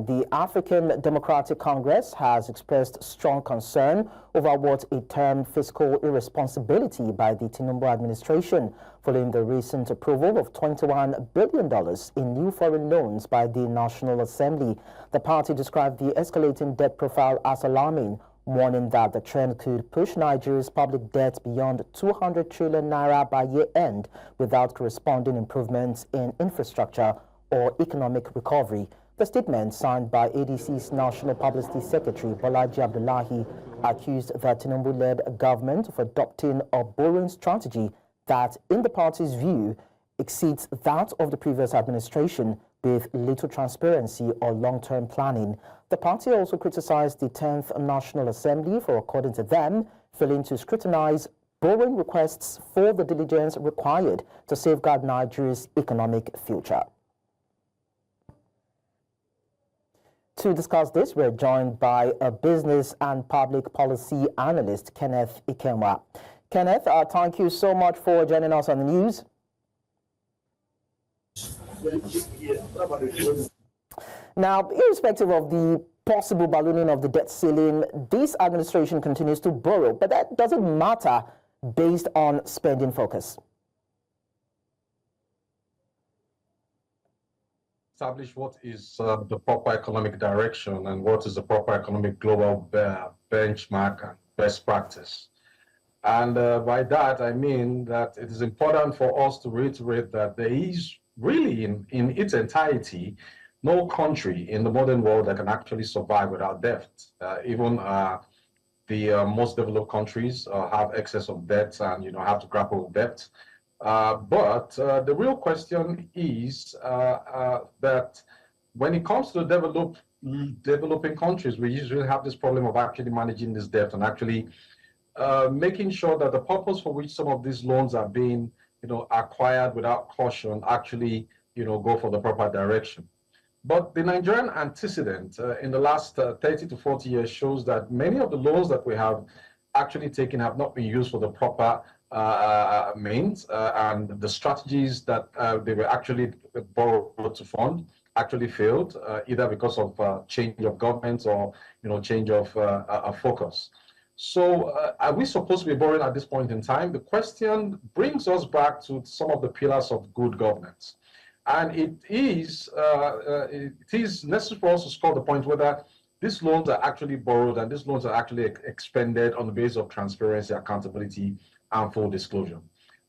The African Democratic Congress has expressed strong concern over what it termed fiscal irresponsibility by the Tinubu administration following the recent approval of $21 billion in new foreign loans by the National Assembly. The party described the escalating debt profile as alarming, warning that the trend could push Nigeria's public debt beyond 200 trillion naira by year-end without corresponding improvements in infrastructure or economic recovery. The statement, signed by ADC's National Publicity Secretary Bolaji Abdullahi, accused the Tinubu-led government of adopting a borrowing strategy that, in the party's view, exceeds that of the previous administration with little transparency or long-term planning. The party also criticized the 10th National Assembly for, according to them, failing to scrutinize borrowing requests for the diligence required to safeguard Nigeria's economic future. To discuss this, we're joined by a business and public policy analyst, Kenneth Ikenwa. Kenneth, thank you so much for joining us on the news. Now, irrespective of the possible ballooning of the debt ceiling, this administration continues to borrow, but that doesn't matter based on spending focus. Establish what is the proper economic direction and what is the proper economic global benchmark and best practice. And by that, I mean that it is important for us to reiterate that there is really, in its entirety, no country in the modern world that can actually survive without debt. Even the most developed countries have excess of debt and have to grapple with debt. But the real question is that when it comes to developing countries, we usually have this problem of actually managing this debt and actually making sure that the purpose for which some of these loans are being acquired without caution actually go for the proper direction. But the Nigerian antecedent in the last 30 to 40 years shows that many of the loans that we have actually taken have not been used for the proper means, and the strategies that they were actually borrowed to fund actually failed, either because of change of government or change of focus. So are we supposed to be borrowing at this point in time? The question brings us back to some of the pillars of good governance. And it is necessary for us to score the point whether these loans are actually borrowed and these loans are actually expended on the basis of transparency, accountability, and full disclosure.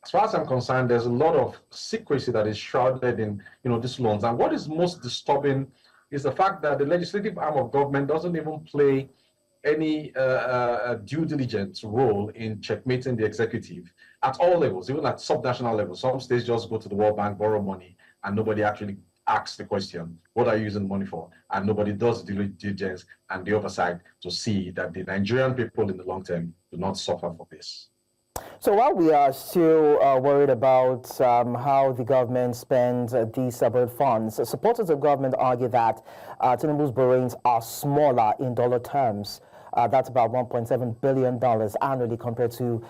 As far as I'm concerned, there's a lot of secrecy that is shrouded in these loans. And what is most disturbing is the fact that the legislative arm of government doesn't even play any due diligence role in checkmating the executive at all levels, even at subnational levels. Some states just go to the World Bank, borrow money, and nobody actually asks the question, what are you using the money for? And nobody does the due diligence and the oversight to see that the Nigerian people in the long term do not suffer for this. So while we are still worried about how the government spends these separate funds, supporters of government argue that Tinubu's borrowings are smaller in dollar terms. That's about $1.7 billion annually compared to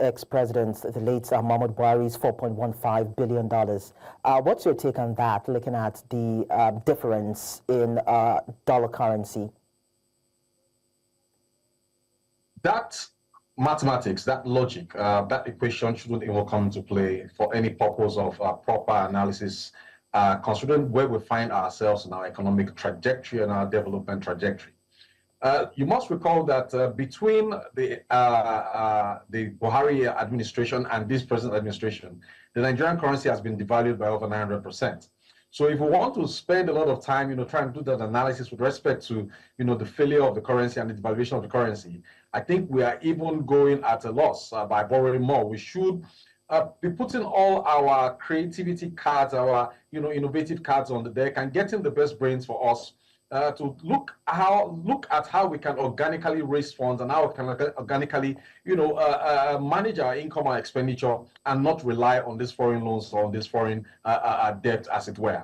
ex-president, the late Muhammad Buhari's $4.15 billion. What's your take on that, looking at the difference in dollar currency? That mathematics, that logic, that equation shouldn't even come into play for any purpose of proper analysis, considering where we find ourselves in our economic trajectory and our development trajectory. You must recall that between the Buhari administration and this present administration, the Nigerian currency has been devalued by over 900%. So if we want to spend a lot of time, trying to do that analysis with respect to, the failure of the currency and the devaluation of the currency, I think we are even going at a loss by borrowing more. We should be putting all our creativity cards, our, innovative cards on the deck and getting the best brains for us to look at how we can organically raise funds and how we can organically, manage our income and expenditure and not rely on these foreign loans or on this foreign debt, as it were.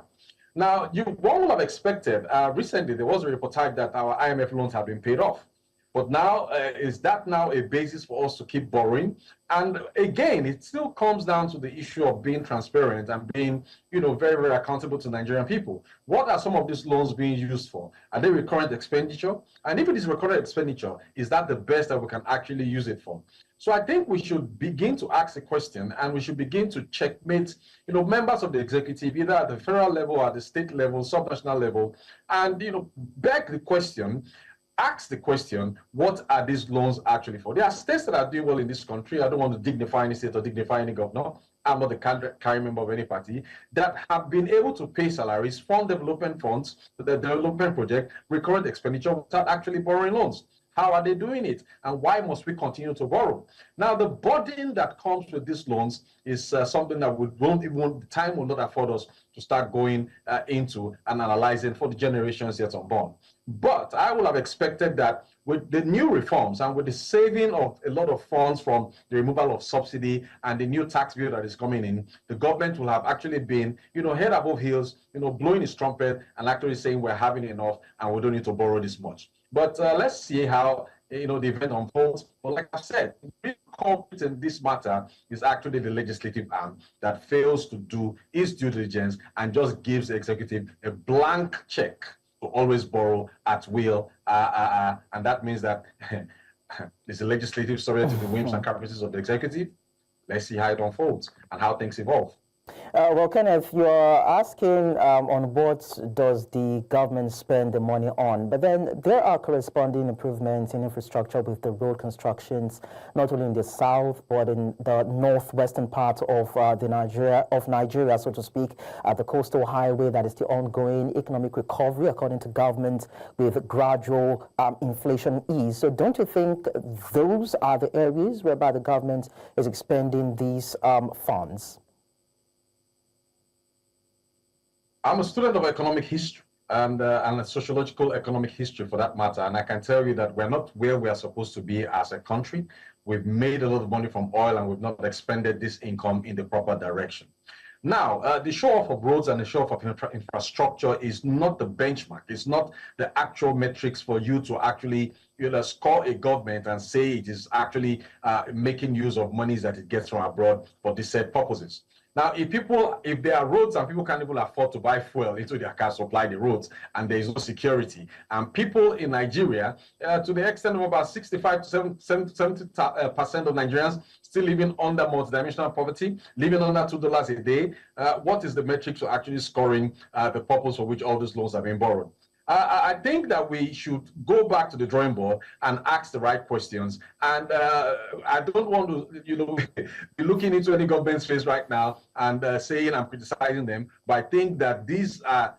Now, one would have expected, recently there was a reportage that our IMF loans have been paid off. But now, is that now a basis for us to keep borrowing? And again, it still comes down to the issue of being transparent and being, very, very accountable to Nigerian people. What are some of these loans being used for? Are they recurrent expenditure? And if it is recurrent expenditure, is that the best that we can actually use it for? So I think we should begin to ask a question, and we should begin to checkmate, members of the executive, either at the federal level or at the state level, subnational level, and, beg the question, ask the question, what are these loans actually for? There are states that are doing well in this country. I don't want to dignify any state or dignify any governor. I'm not the carrying member of any party, that have been able to pay salaries, fund development funds, the development project, recurrent expenditure without actually borrowing loans. How are they doing it? And why must we continue to borrow? Now, the burden that comes with these loans is something that time will not afford us to start going into and analyzing for the generations yet unborn. But I would have expected that with the new reforms and with the saving of a lot of funds from the removal of subsidy and the new tax bill that is coming in, the government will have actually been, head above heels, blowing its trumpet and actually saying we're having enough and we don't need to borrow this much. But let's see how the event unfolds. But like I said, the culprit in this matter is actually the legislative arm that fails to do its due diligence and just gives the executive a blank check to always borrow at will, and that means that it's the legislative subject to the whims and caprices of the executive. Let's see how it unfolds and how things evolve. Well, Kenneth, you're asking on what does the government spend the money on, but then there are corresponding improvements in infrastructure with the road constructions, not only in the south, but in the northwestern part of Nigeria, so to speak, the coastal highway that is the ongoing economic recovery, according to government, with gradual inflation ease. So don't you think those are the areas whereby the government is expending these funds? I'm a student of economic history and a sociological economic history for that matter. And I can tell you that we're not where we are supposed to be as a country. We've made a lot of money from oil and we've not expended this income in the proper direction. Now, the show-off of roads and the show-off of infrastructure is not the benchmark. It's not the actual metrics for you to actually score a government and say it is actually making use of monies that it gets from abroad for these said purposes. Now, if there are roads and people can't even afford to buy fuel into their cars, supply the roads, and there is no security, and people in Nigeria, to the extent of about 65 to 70% of Nigerians still living under multidimensional poverty, living under $2 a day, what is the metric for actually scoring the purpose for which all these loans are being borrowed? I think that we should go back to the drawing board and ask the right questions. And I don't want to, be looking into any government's face right now and saying I'm criticizing them. But I think that these are,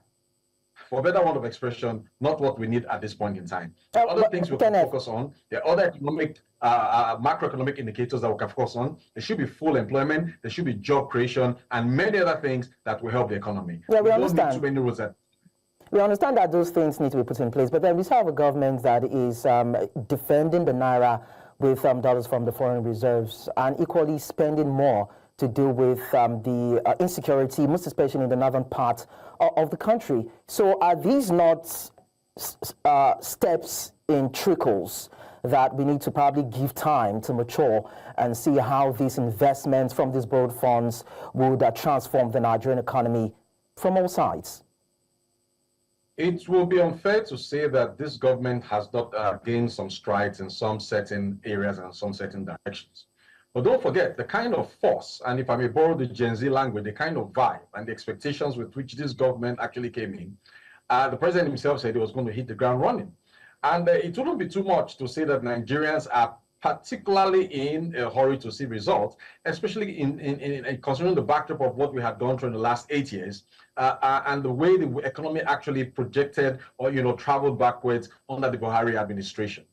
for better word of expression, not what we need at this point in time. There are other things we can focus on. There are other economic, macroeconomic indicators that we can focus on. There should be full employment. There should be job creation and many other things that will help the economy. Yeah, we don't need too many rules. We understand that those things need to be put in place, but then we have a government that is defending the naira with dollars from the foreign reserves and equally spending more to deal with the insecurity, most especially in the northern part of the country. So are these not steps in trickles that we need to probably give time to mature and see how these investments from these borrowed funds would transform the Nigerian economy from all sides? It will be unfair to say that this government has not gained some strides in some certain areas and some certain directions. But don't forget the kind of force, and if I may borrow the Gen Z language, the kind of vibe and the expectations with which this government actually came in. The president himself said he was going to hit the ground running. And it wouldn't be too much to say that Nigerians are particularly in a hurry to see results, especially in considering the backdrop of what we have gone through in the last 8 years, and the way the economy actually projected or traveled backwards under the Buhari administration.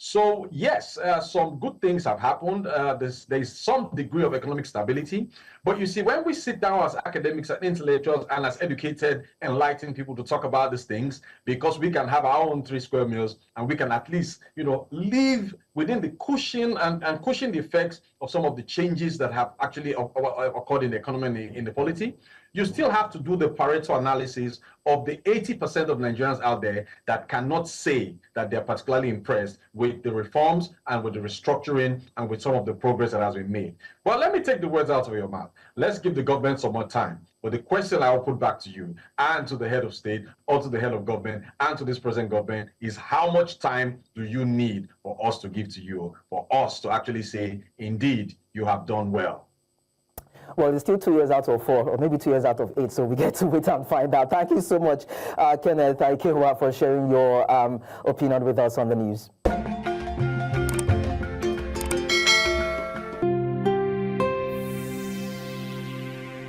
So yes, some good things have happened. There's some degree of economic stability. But you see, when we sit down as academics and intellectuals and as educated, enlightened people to talk about these things, because we can have our own 3 square meals and we can at least, live within the cushion and cushion the effects of some of the changes that have actually occurred in the economy and in the polity, you still have to do the Pareto analysis of the 80% of Nigerians out there that cannot say that they're particularly impressed with the reforms and with the restructuring and with some of the progress that has been made. Well, let me take the words out of your mouth. Let's give the government some more time. But the question I will put back to you and to the head of state or to the head of government and to this present government is, how much time do you need for us to give to you, for us to actually say, indeed, you have done well? Well, it's still 2 years out of 4, or maybe 2 years out of 8, so we get to wait and find out. Thank you so much, Kenneth Ikenwa, for sharing your opinion with us on the news.